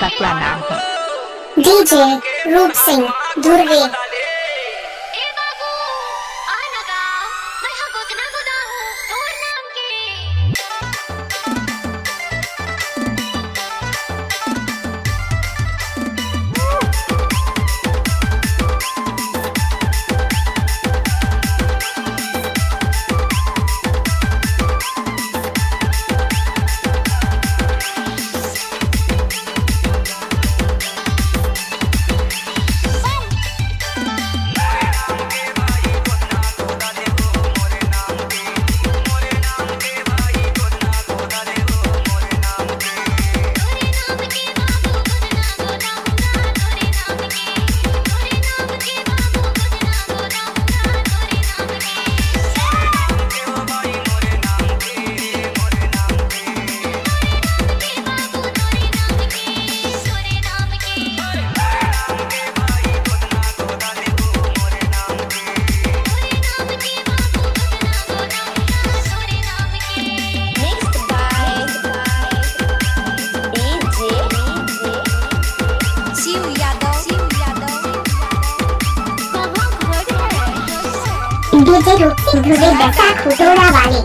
आपका क्या नाम है? डीजे रूपसिंह धुरवे। डीजे रूपसिंह धुरवे दशा खुटोरा वाले।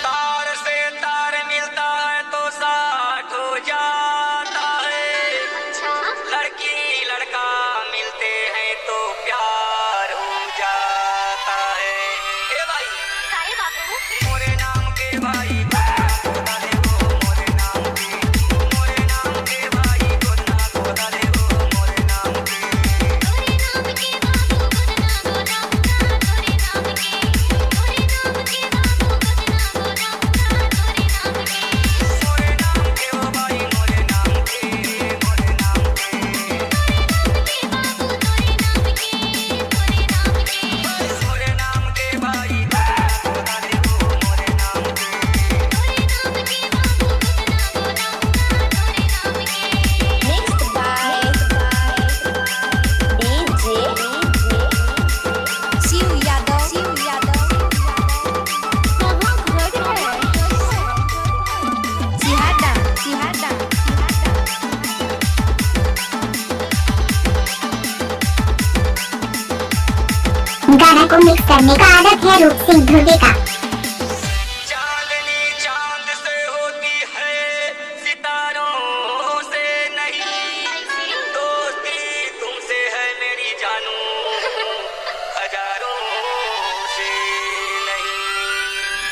तार से तार मिलता है तो साथ हो जाता है। लड़की लड़का मिलते हैं तो प्यार हो जाता है। ए भाई काहे बाबू मोरे नाम के भाई गोदना को मोरे नाम के भाई गोदना को मोरे नाम के। तोरे नाम के बाबू गोदना गोदा तोरे नाम के तोरे नाम के बाबू गोदना गोदा तोरे नाम के मोरे नाम के ओ भाई मोरे नाम के मोरे नाम के। के बाबू तोरे नाम के तोरे नाम के मोरे नाम के भाई गोदना को मोरे नाम के। तोरे नाम के बाबू गोदना गोदा तोरे नाम के। Next by DJ Shiv Yadav कहाँ घर है सिहाटा गाना को मिक्स करने का आदत है रूपसिंह धुरवे का। चांदनी चांद से होती है सितारों से नहीं। दोस्ती तुमसे है मेरी जानू हजारों से नहीं।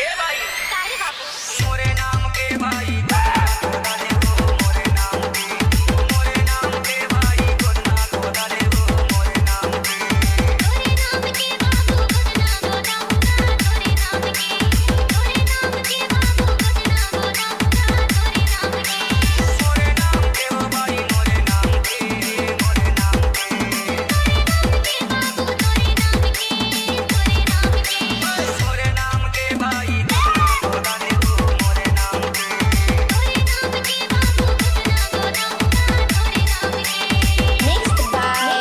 ए भाई काहे बाबू मोरे नाम के भाई गोदना को मोरे नाम के मोरे नाम के भाई गोदना को मोरे नाम के। तोरे नाम के बाबू गोदना गोदा तोरे नाम के तोरे नाम के बाबू गोदना गोदा तोरे नाम के। मोरे नाम के ओ भाई मोरे नाम के मोरे नाम के। के बाबू तोरे नाम के तोरे नाम के मोरे नाम के भाई गोदना को मोरे नाम के। तोरे नाम के बाबू गोदना गोदा तोरे नाम के। Next by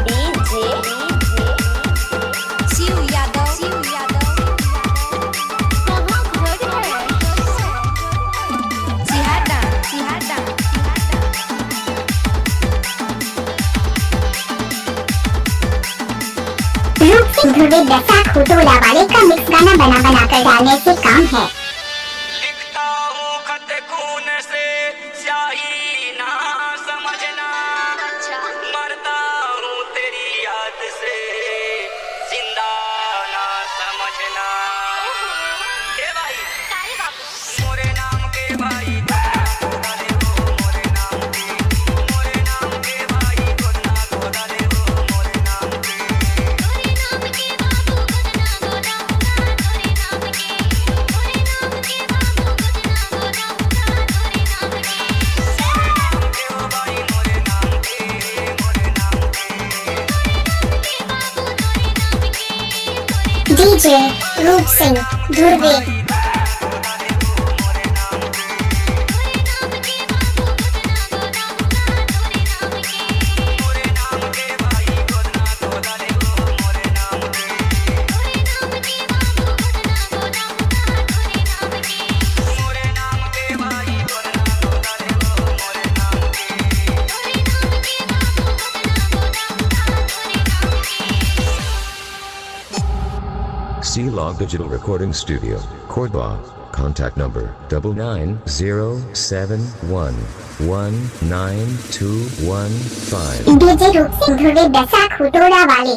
DJ Shiv Yadav कहाँ घर है सिहाटा रूपसिंह धुरवे दशा खुटोरा वाले का मिक्स गाना बना कर डालने से काम है। लिखता हूँ खत खून से स्याही ना समझना। अच्छा मरता हूँ तेरी याद से जिंदा ना समझना। ए भाई काहे बाबू मोरे नाम के भाई गोदना को मोरे नाम के मोरे नाम के भाई गोदना को मोरे नाम के। तोरे नाम के बाबू गोदना गोदा तोरे नाम के तोरे नाम के बाबू गोदना गोदा तोरे नाम के। के ओ भाई मोरे नाम के मोरे नाम के। के बाबू तोरे नाम के तोरे डीजे रूपसिंह धुरवे। तोरे नाम के बाबू गोदना गोदा तोरे नाम के। मोरे नाम C Log Digital Recording Studio, Cordoba. Contact number 9907119215. DJ रूप सिंह धुर्वे बैसाख हुटोड़ा वाले।